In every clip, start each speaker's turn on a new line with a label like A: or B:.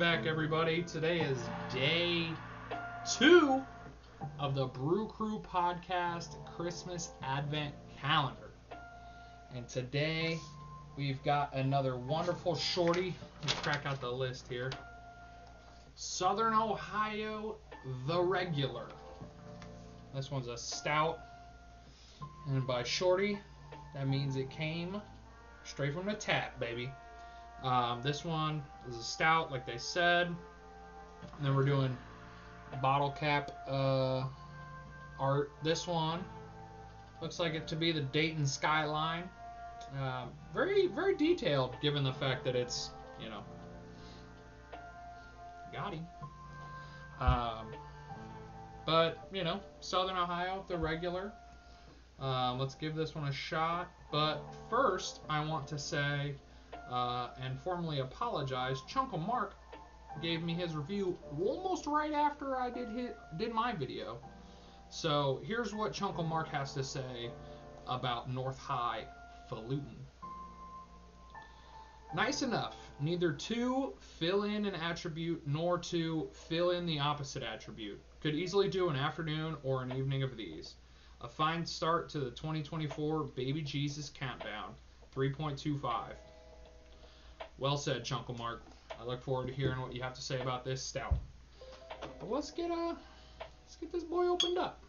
A: back, everybody. Today is day 2 of the Brew Crew podcast Christmas Advent Calendar. And today we've got another wonderful shorty. Let's crack out the list here. Southern Ohio, the regular. This one's a stout. And by shorty, that means it came straight from the tap, baby. This one is a stout, like they said. And then we're doing bottle cap art. This one looks like it to be the Dayton skyline. Very, very detailed, given the fact that it's, you know, Gotti. But, you know, Southern Ohio, the regular. Let's give this one a shot. But first, I want to say and formally apologize. Chunkle Mark gave me his review almost right after I did my video. So here's what Chunkle Mark has to say about North High Falutin. Nice enough. Neither to fill in an attribute nor to fill in the opposite attribute. Could easily do an afternoon or an evening of these. A fine start to the 2024 Baby Jesus Countdown. 3.25. Well said, Chunkle Mark. I look forward to hearing what you have to say about this stout. But let's get this boy opened up.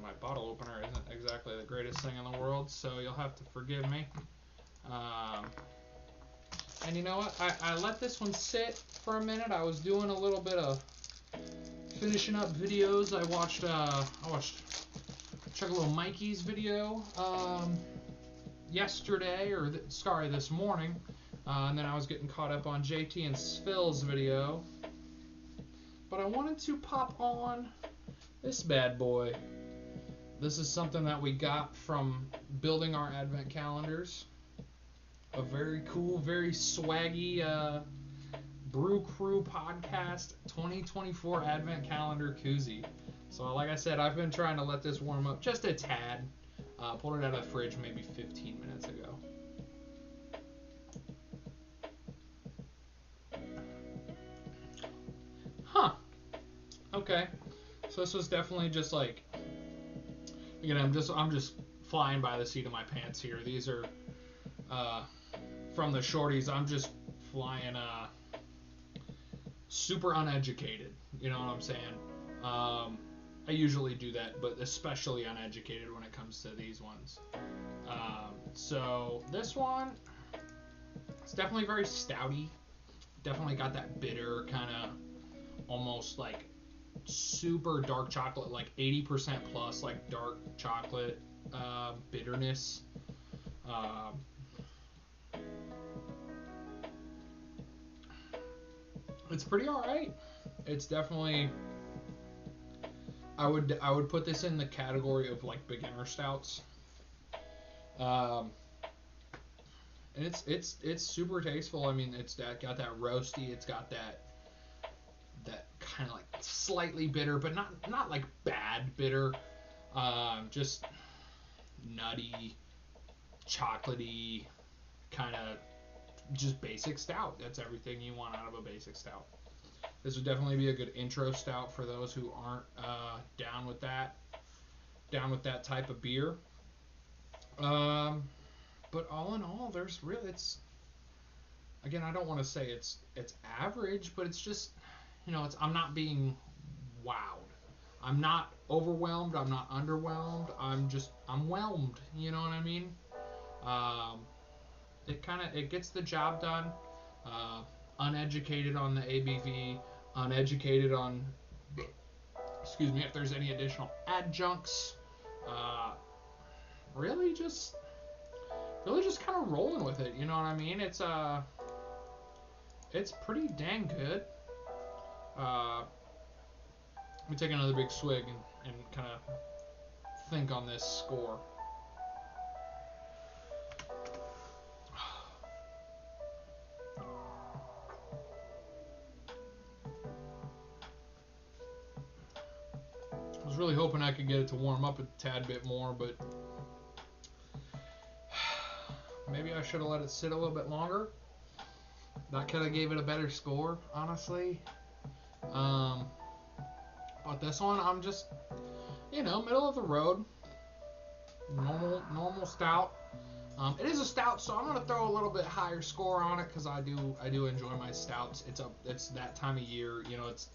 A: My bottle opener isn't exactly the greatest thing in the world, so you'll have to forgive me. And you know what? I let this one sit for a minute. I was doing a little bit of finishing up videos. I watched Chugga Mikey's video yesterday, or this morning, and then I was getting caught up on JT and Phil's video. But I wanted to pop on this bad boy. This is something that we got from building our advent calendars. A very cool, very swaggy Brew Crew podcast 2024 advent calendar koozie. So like I said, I've been trying to let this warm up just a tad. Pulled it out of the fridge maybe 15 minutes ago. Huh. Okay. So this was definitely just like, again, I'm just flying by the seat of my pants here. These are from the shorties. I'm just flying super uneducated. You know what I'm saying? I usually do that, but especially uneducated when it comes to these ones. So this one, it's definitely very stouty. Definitely got that bitter kind of, almost like super dark chocolate, like 80% plus, like dark chocolate bitterness. It's pretty alright. It's definitely, I would put this in the category of like beginner stouts. And it's super tasteful. I mean, it's got that roasty. It's got that kind of like slightly bitter, but not like bad bitter. Just nutty, chocolatey, kind of just basic stout. That's everything you want out of a basic stout. This would definitely be a good intro stout for those who aren't down with that type of beer. But all in all, there's really, it's, again, I don't want to say it's average, but it's just, you know, I'm not being wowed. I'm not overwhelmed. I'm not underwhelmed. I'm whelmed. You know what I mean? It gets the job done. Uneducated on the ABV. Uneducated on, excuse me, if there's any additional adjuncts. Really just kind of rolling with it. You know what I mean? It's pretty dang good. Let me take another big swig and kind of think on this score. I was really hoping I could get it to warm up a tad bit more, but maybe I should have let it sit a little bit longer. That could have gave it a better score, honestly. But this one, I'm just, middle of the road. Normal stout. It is a stout, so I'm gonna throw a little bit higher score on it because I do enjoy my stouts. It's that time of year, it's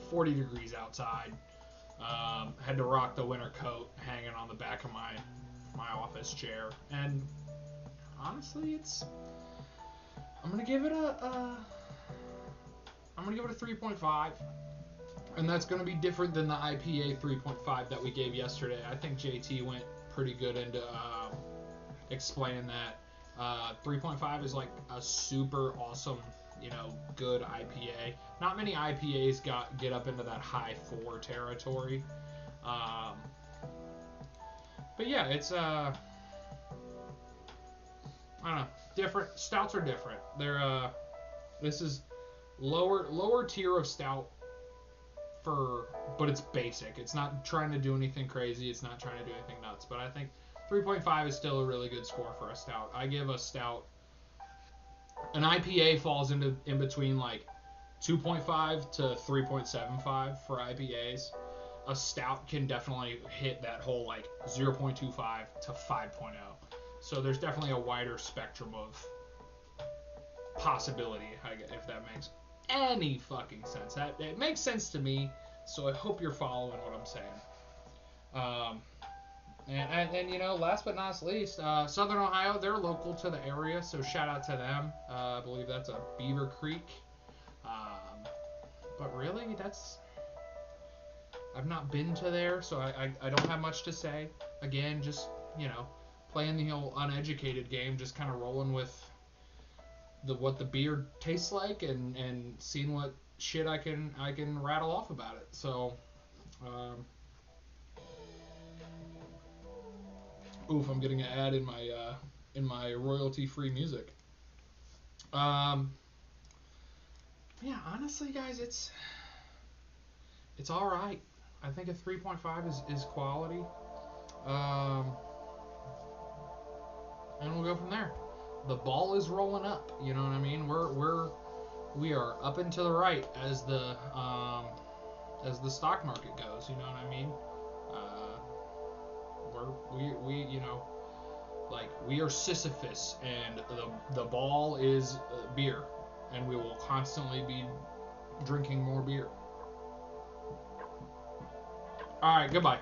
A: 40 degrees outside. Had to rock the winter coat hanging on the back of my office chair, and honestly, I'm gonna give it a 3.5. And that's going to be different than the IPA 3.5 that we gave yesterday. I think JT went pretty good into explaining that. 3.5 is like a super awesome, good IPA. Not many IPAs get up into that high 4 territory. But yeah, it's I don't know, different. Stouts are different. They're this is lower tier of stout. But it's basic. It's not trying to do anything crazy. It's not trying to do anything nuts. But I think 3.5 is still a really good score for a stout. I give a stout. An IPA falls in between like 2.5 to 3.75 for IPAs. A stout can definitely hit that whole like 0.25 to 5.0. So there's definitely a wider spectrum of possibility, if that makes any fucking sense. It makes sense to me, so I hope you're following what I'm saying. And last but not least, Southern Ohio, they're local to the area, so shout out to them. I believe that's a Beaver Creek. But really, I've not been to there, so I don't have much to say. Again, just, playing the whole uneducated game, just kind of rolling with what the beer tastes like and seeing what shit I can rattle off about it. So, I'm getting an ad in my royalty-free music. Yeah, honestly, guys, it's all right. I think a 3.5 is quality. And we'll go from there. The ball is rolling up. You know what I mean? We are up and to the right as the stock market goes. You know what I mean? We are Sisyphus, and the ball is beer, and we will constantly be drinking more beer. All right, goodbye.